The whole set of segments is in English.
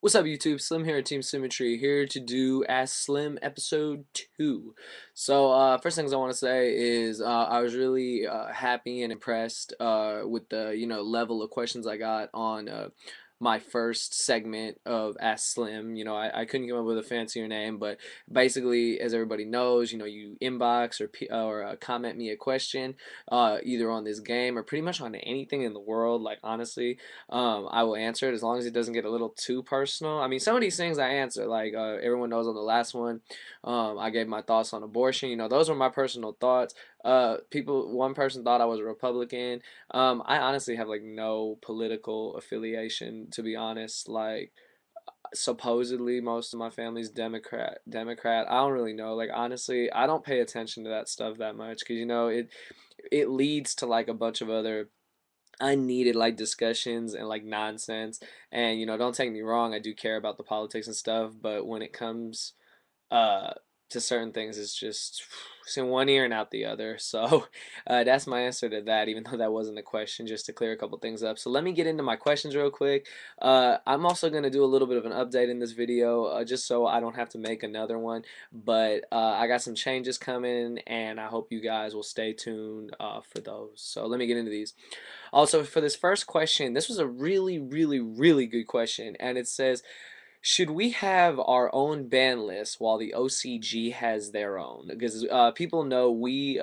What's up, YouTube? Slim here at Team Symmetry, here to do Ask Slim episode 2. First things I want to say is I was really happy and impressed with the level of questions I got on my first segment of Ask Slim. I couldn't come up with a fancier name, but basically, as everybody knows, you inbox or comment me a question either on this game or pretty much on anything in the world. Like, honestly, I will answer it as long as it doesn't get a little too personal. I mean, some of these things I answer, like everyone knows on the last one, I gave my thoughts on abortion. Those were my personal thoughts. One person thought I was a Republican. I honestly have like no political affiliation, to be honest. Like, supposedly most of my family's Democrat. I don't really know. Like, honestly, I don't pay attention to that stuff that much because it leads to like a bunch of other I needed like discussions and like nonsense. And don't take me wrong, I do care about the politics and stuff, but when it comes uh to certain things, it's just it's in one ear and out the other. So that's my answer to that, even though that wasn't a question, just to clear a couple things up. So let me get into my questions real quick. I'm also going to do a little bit of an update in this video, just so I don't have to make another one. But I got some changes coming, and I hope you guys will stay tuned for those. So let me get into these. Also, for this first question, this was a really, really, really good question, and it says, should we have our own ban list while the OCG has their own? Because people know we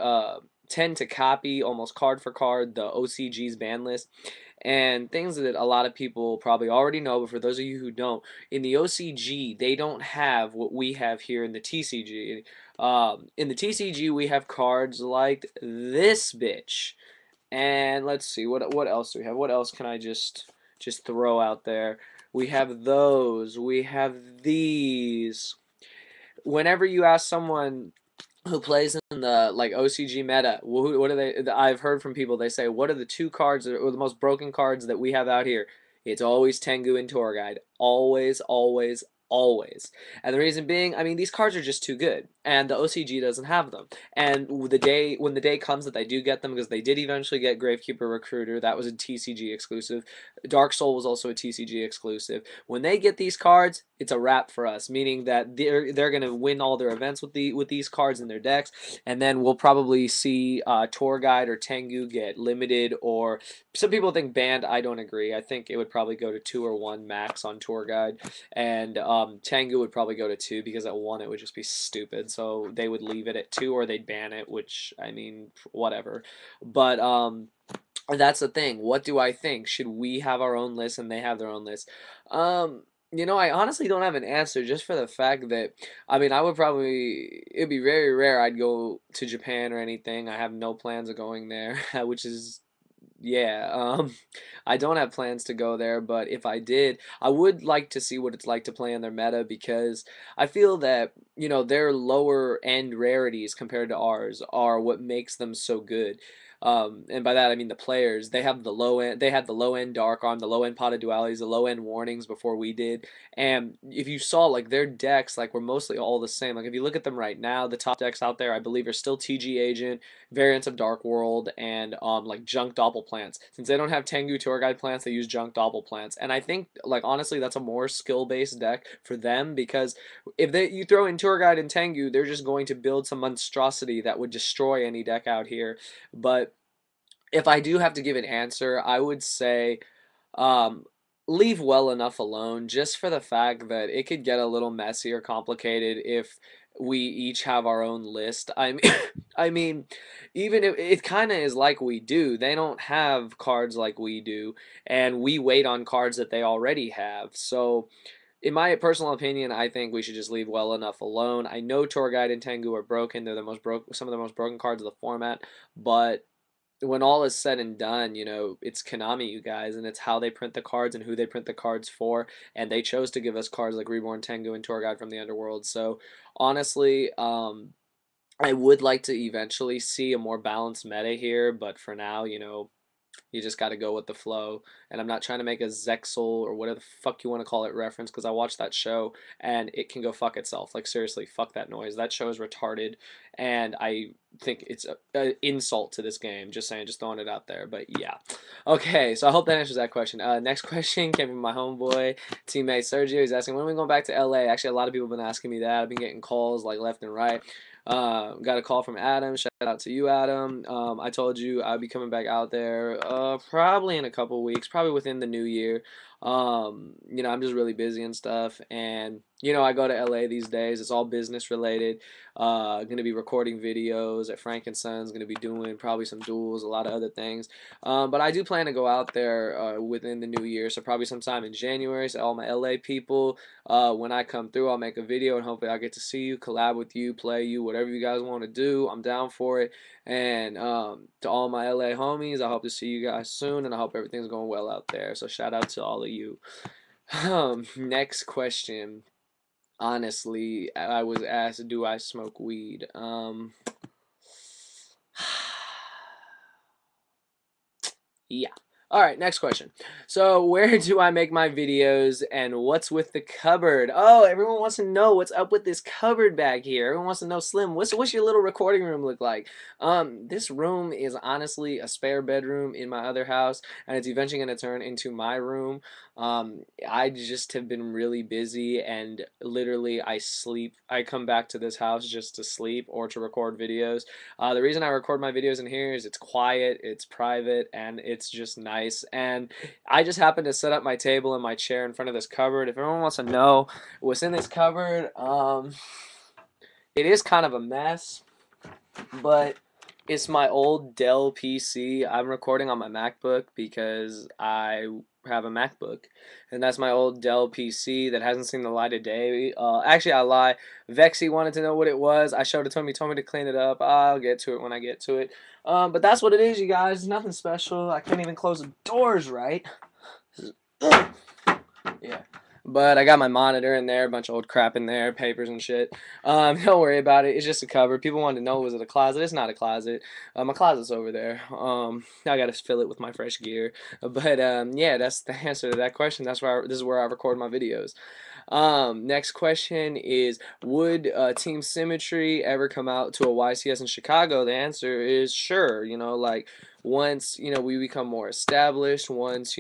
tend to copy almost card for card the OCG's ban list, and things that a lot of people probably already know, but for those of you who don't, in the OCG, they don't have what we have here in the TCG. In the TCG, we have cards like this bitch. And let's see, what else do we have? What else can I just throw out there? We have those. We have these. Whenever you ask someone who plays in the like OCG meta, what are they? I've heard from people, they say, what are the two cards or the most broken cards that we have out here? It's always Tengu and Tour Guide. Always, always, always. And the reason being, I mean, these cards are just too good, and the OCG doesn't have them. And when the day comes that they do get them, because they did eventually get Gravekeeper Recruiter, that was a TCG exclusive. Dark Soul was also a TCG exclusive. When they get these cards, it's a wrap for us, meaning that they're gonna win all their events with these cards in their decks, and then we'll probably see Tour Guide or Tengu get limited, or some people think banned. I don't agree. I think it would probably go to 2 or 1 max on Tour Guide, and Tengu would probably go to 2 because at 1 it would just be stupid. So they would leave it at 2 or they'd ban it, which I mean, whatever. But that's the thing. What do I think? Should we have our own list and they have their own list? I honestly don't have an answer, just for the fact that, I mean, it'd be very rare I'd go to Japan or anything. I have no plans of going there, which is, yeah, I don't have plans to go there, but if I did, I would like to see what it's like to play in their meta, because I feel that, their lower end rarities compared to ours are what makes them so good. And by that I mean the players. They have the low end. They had the low end Dark Arm, the low end Pot of Dualities, the low end Warnings before we did. And if you saw, like, their decks, like, were mostly all the same. Like, if you look at them right now, the top decks out there, I believe, are still TG Agent, variants of Dark World, and like Junk Doppel plants. Since they don't have Tengu Tour Guide plants, they use Junk Doppel plants. And I think, like, honestly, that's a more skill based deck for them, because if you throw in Tour Guide and Tengu, they're just going to build some monstrosity that would destroy any deck out here. But if I do have to give an answer, I would say um, leave well enough alone, just for the fact that it could get a little messy or complicated if we each have our own list. I mean, I mean, even if it kind of is like we do, they don't have cards like we do, and we wait on cards that they already have. So, in my personal opinion, I think we should just leave well enough alone. I know Tour Guide and Tengu are broken; they're some of the most broken cards of the format, but when all is said and done, it's Konami, you guys, and it's how they print the cards and who they print the cards for. And they chose to give us cards like Reborn Tengu and Tour Guide from the Underworld. So honestly, I would like to eventually see a more balanced meta here, but for now, You just got to go with the flow. And I'm not trying to make a Zexel or whatever the fuck you want to call it reference because I watched that show and it can go fuck itself. Like, seriously, fuck that noise. That show is retarded and I think it's a insult to this game. Just saying, just throwing it out there. But yeah. Okay, so I hope that answers that question. Next question came from my homeboy, teammate Sergio. He's asking, when are we going back to LA? Actually, a lot of people have been asking me that. I've been getting calls like left and right. Got a call from Adam. Shout out to you, Adam. I told you I'd be coming back out there probably in a couple weeks, probably within the new year. I'm just really busy and stuff, and I go to LA these days. It's all business related. Gonna be recording videos at Frank and Sons. Gonna be doing probably some duels, a lot of other things. But I do plan to go out there within the new year, so probably sometime in January. So all my LA people, when I come through, I'll make a video and hopefully I'll get to see you, collab with you, play you, whatever you guys want to do. I'm down for it. And to all my LA homies, I hope to see you guys soon, and I hope everything's going well out there. So shout out to all of you. Next question. Honestly, I was asked, do I smoke weed? Yeah. All right, next question. So, where do I make my videos and what's with the cupboard? Oh, everyone wants to know what's up with this cupboard back here. Everyone wants to know, Slim, what's your little recording room look like? This room is honestly a spare bedroom in my other house, and it's eventually going to turn into my room. I just have been really busy, and literally I sleep. I come back to this house just to sleep or to record videos. The reason I record my videos in here is it's quiet, it's private, and it's just nice. And I just happen to set up my table and my chair in front of this cupboard. If everyone wants to know what's in this cupboard, it is kind of a mess, but it's my old Dell PC. I'm recording on my MacBook because I have a MacBook, and that's my old Dell PC that hasn't seen the light of day. Actually, I lie. Vexy wanted to know what it was. I showed it to him. He told me to clean it up. I'll get to it when I get to it. But that's what it is, you guys. Nothing special. I can't even close the doors right. Yeah. But I got my monitor in there, a bunch of old crap in there, papers and shit. Don't worry about it. It's just a cover. People wanted to know, was it a closet? It's not a closet. My closet's over there. I gotta fill it with my fresh gear. But yeah, that's the answer to that question. This is where I record my videos. Next question is, would Team Symmetry ever come out to a YCS in Chicago? The answer is sure. Like once we become more established, once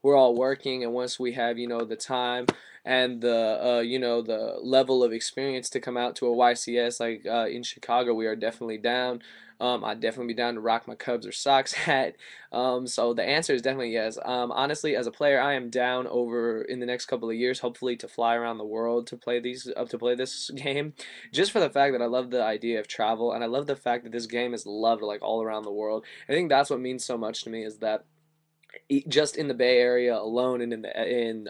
we're all working, and once we have the time and the level of experience to come out to a YCS like in Chicago, we are definitely down. I'd definitely be down to rock my Cubs or Sox hat. So the answer is definitely yes. Honestly, as a player, I am down over in the next couple of years, hopefully to fly around the world to play this game, just for the fact that I love the idea of travel, and I love the fact that this game is loved like all around the world. I think that's what means so much to me, is that just in the Bay Area alone, and in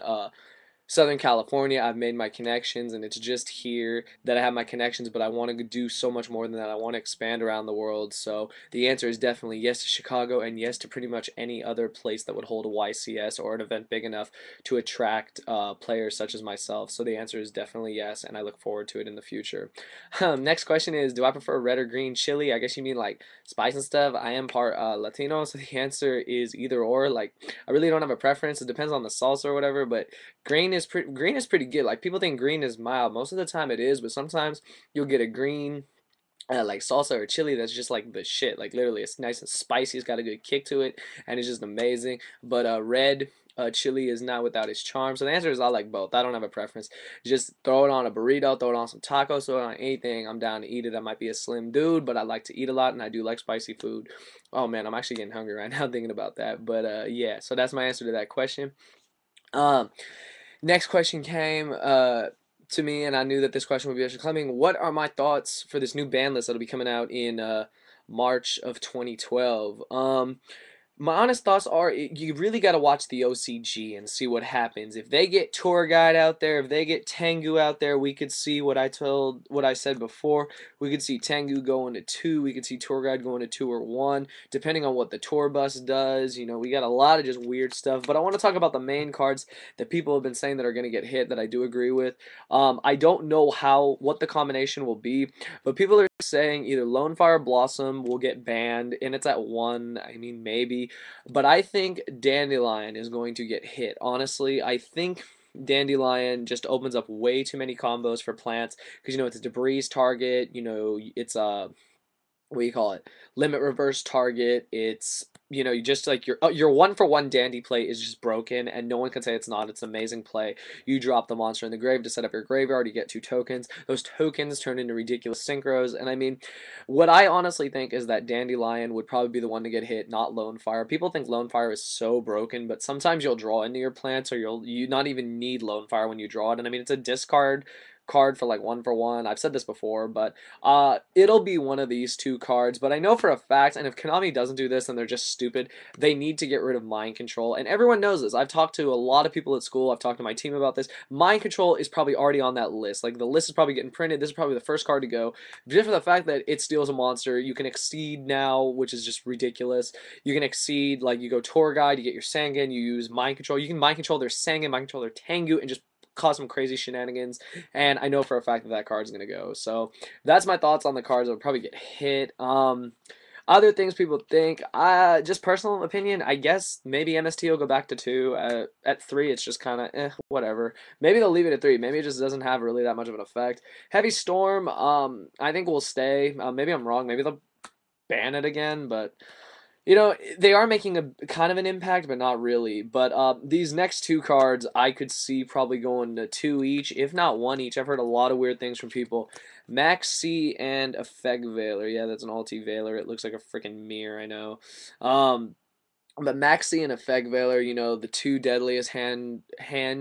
Southern California, I've made my connections, and it's just here that I have my connections, but I want to do so much more than that. I want to expand around the world. So the answer is definitely yes to Chicago, and yes to pretty much any other place that would hold a YCS or an event big enough to attract players such as myself. So the answer is definitely yes, and I look forward to it in the future. Next question is, do I prefer red or green chili? I guess you mean like spice and stuff. I am part Latino, so the answer is either or. Like, I really don't have a preference. It depends on the salsa or whatever, but green is pretty good. Like, people think green is mild. Most of the time it is, but sometimes you'll get a green like salsa or chili that's just like the shit. Like, literally, it's nice and spicy. It's got a good kick to it, and it's just amazing. But red chili is not without its charm. So the answer is I like both. I don't have a preference. Just throw it on a burrito, throw it on some tacos, throw it on anything. I'm down to eat it. I might be a slim dude, but I like to eat a lot, and I do like spicy food. Oh man, I'm actually getting hungry right now thinking about that. But yeah, so that's my answer to that question. Um, Next question came to me, and I knew that this question would be actually coming. What are my thoughts for this new ban list that'll be coming out in March of 2012? My honest thoughts are, you really got to watch the OCG and see what happens. If they get Tour Guide out there, if they get Tengu out there, we could see what I said before. We could see Tengu going to 2. We could see Tour Guide going to 2 or 1, depending on what the tour bus does. We got a lot of just weird stuff. But I want to talk about the main cards that people have been saying that are going to get hit, that I do agree with. I don't know what the combination will be, but people are saying either Lone Fire Blossom will get banned, and it's at 1. I mean, maybe. But I think Dandelion is going to get hit. Honestly, I think Dandelion just opens up way too many combos for plants because, it's a debris target, it's a what do you call it? Limit reverse target. It's you just like your 1-for-1 dandy play is just broken, and no one can say it's not. It's an amazing play. You drop the monster in the grave to set up your graveyard. You get 2 tokens. Those tokens turn into ridiculous synchros, and I mean, what I honestly think is that Dandelion would probably be the one to get hit, not Lone Fire. People think Lone Fire is so broken, but sometimes you'll draw into your plants, or you not even need Lone Fire when you draw it. And I mean, it's a discard card for like 1-for-1. I've said this before, but it'll be one of these 2 cards, but I know for a fact, and if Konami doesn't do this, then they're just stupid. They need to get rid of Mind Control, and everyone knows this. I've talked to a lot of people at school. I've talked to my team about this. Mind Control is probably already on that list. Like, the list is probably getting printed. This is probably the first card to go, just for the fact that it steals a monster. You can exceed now, which is just ridiculous. You can exceed, like, you go Tour Guide, you get your Sangan, you use Mind Control. You can Mind Control their Sangan, Mind Control their Tengu, and just cause some crazy shenanigans, and I know for a fact that that card's going to go. So that's my thoughts on the cards that would probably get hit. Other things people think, just personal opinion, I guess maybe MST will go back to 2. At 3, it's just kind of whatever. Maybe they'll leave it at 3. Maybe it just doesn't have really that much of an effect. Heavy Storm, I think will stay. Maybe I'm wrong. Maybe they'll ban it again, but they are making a kind of an impact, but not really. But these next 2 cards, I could see probably going to 2 each, if not 1 each. I've heard a lot of weird things from people. Maxx C and Effect Veiler. Yeah, that's an Ulti Veiler. It looks like a freaking mirror, I know. But Maxx C and Effect Veiler, the 2 deadliest hand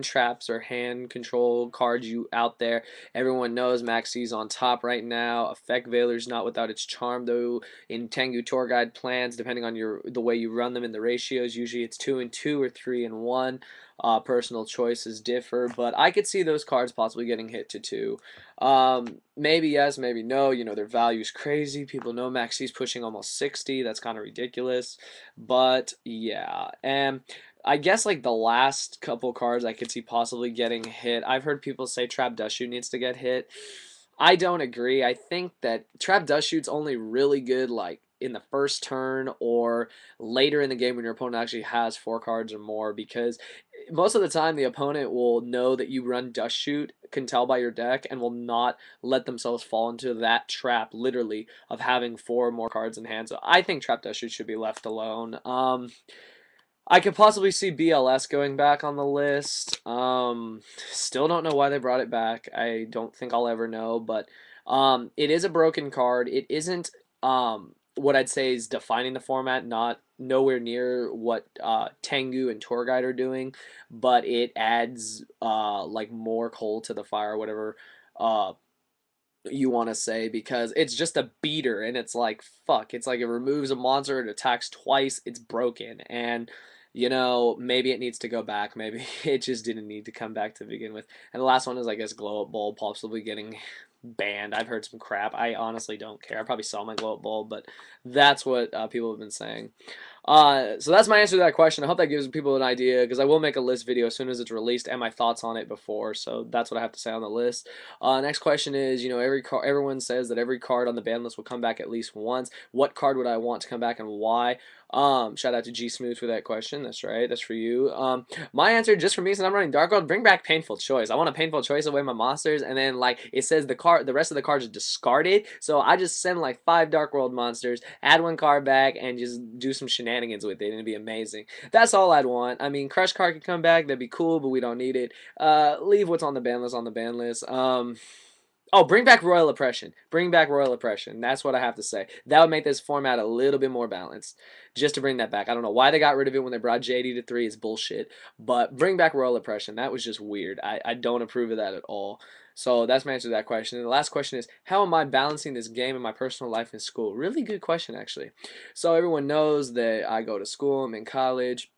traps or hand control cards you out there. Everyone knows Maxx C's on top right now. Effect Veiler's not without its charm, though. In Tengu Tour Guide plans, depending on the way you run them in the ratios, usually it's 2 and 2 or 3 and 1. Personal choices differ, but I could see those cards possibly getting hit to 2. Maybe yes, maybe no. Their value's crazy. People know Maxx C's pushing almost 60. That's kind of ridiculous. But yeah, and I guess like the last couple cards I could see possibly getting hit. I've heard people say Trap Dust Shoot needs to get hit. I don't agree. I think that Trap Dust Shoot's only really good like in the first turn or later in the game when your opponent actually has 4 cards or more, because most of the time the opponent will know that you run Dust Shoot, can tell by your deck, and will not let themselves fall into that trap, literally, of having 4 or more cards in hand. So I think Trap Dust Shoot should be left alone. I could possibly see BLS going back on the list. Still don't know why they brought it back. I don't think I'll ever know, but it is a broken card. It isn't what I'd say is defining the format, not nowhere near what Tengu and Tour Guide are doing, but it adds like more coal to the fire, whatever you want to say, because it's just a beater, and it's like, fuck, it's like it removes a monster, it attacks twice, it's broken, and maybe it needs to go back, maybe it just didn't need to come back to begin with. And the last one is, I guess, Glow Up Bulb possibly getting banned. I've heard some crap. I honestly don't care. I probably sell my Glow Up Bulb, but that's what people have been saying. So that's my answer to that question. I hope that gives people an idea, because I will make a list video as soon as it's released and my thoughts on it before. So that's what I have to say on the list. Next question is, everyone says that every card on the ban list will come back at least once. What card would I want to come back and why? Shout out to G Smooth for that question. That's right. That's for you. My answer, just for me, since I'm running Dark World, bring back Painful Choice. I want a Painful Choice away my monsters, and then like it says the rest of the cards are discarded. So I just send like 5 Dark World monsters, add 1 card back, and just do some shenanigans with it, and it'd be amazing. That's all I'd want. I mean, Crush card could come back. That'd be cool, but we don't need it. Leave what's on the ban list on the ban list. Oh, bring back Royal Oppression. Bring back Royal Oppression. That's what I have to say. That would make this format a little bit more balanced. Just to bring that back. I don't know why they got rid of it when they brought JD to 3. It's bullshit. But bring back Royal Oppression. That was just weird. I don't approve of that at all. So that's my answer to that question. And the last question is, how am I balancing this game in my personal life and school? Really good question, actually. So everyone knows that I go to school. I'm in college.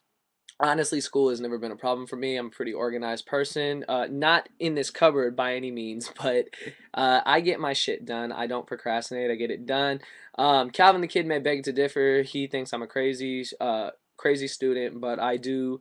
Honestly, school has never been a problem for me. I'm a pretty organized person. Not in this cupboard by any means, but I get my shit done. I don't procrastinate. I get it done. Calvin the Kid may beg to differ. He thinks I'm a crazy student, but I do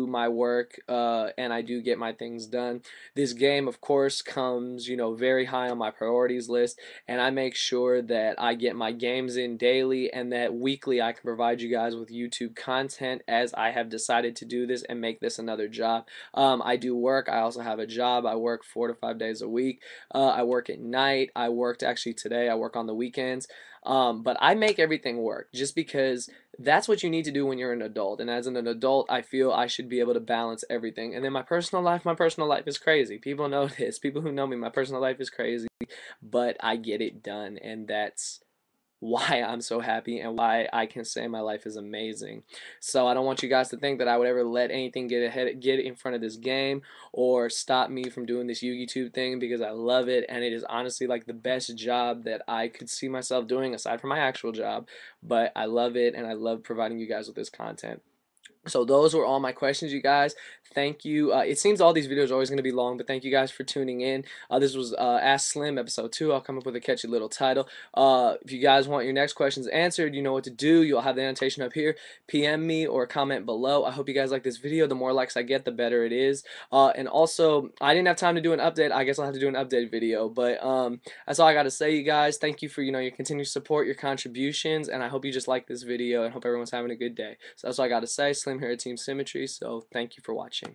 my work, and I do get my things done. This game, of course, comes, very high on my priorities list, and I make sure that I get my games in daily and that weekly I can provide you guys with YouTube content, as I have decided to do this and make this another job. I do work. I also have a job. I work 4 to 5 days a week. I work at night. I worked actually today. I work on the weekends. But I make everything work just because that's what you need to do when you're an adult. And as an adult, I feel I should be able to balance everything. And then my personal life is crazy. People know this. People who know me, my personal life is crazy, but I get it done. And that's why I'm so happy and why I can say my life is amazing. So I don't want you guys to think that I would ever let anything get in front of this game or stop me from doing this YouTube thing, because I love it and it is honestly like the best job that I could see myself doing aside from my actual job. But I love it and I love providing you guys with this content. So those were all my questions, you guys. Thank you. It seems all these videos are always going to be long, but thank you guys for tuning in. This was Ask Slim episode 2. I'll come up with a catchy little title. If you guys want your next questions answered, you know what to do. You'll have the annotation up here. PM me or comment below. I hope you guys like this video. The more likes I get, the better it is. And also, I didn't have time to do an update. I guess I'll have to do an update video. But that's all I got to say, you guys. Thank you for your continued support, your contributions, and I hope you just like this video and hope everyone's having a good day. So that's all I got to say. Slim here at Team Symmetry, so thank you for watching.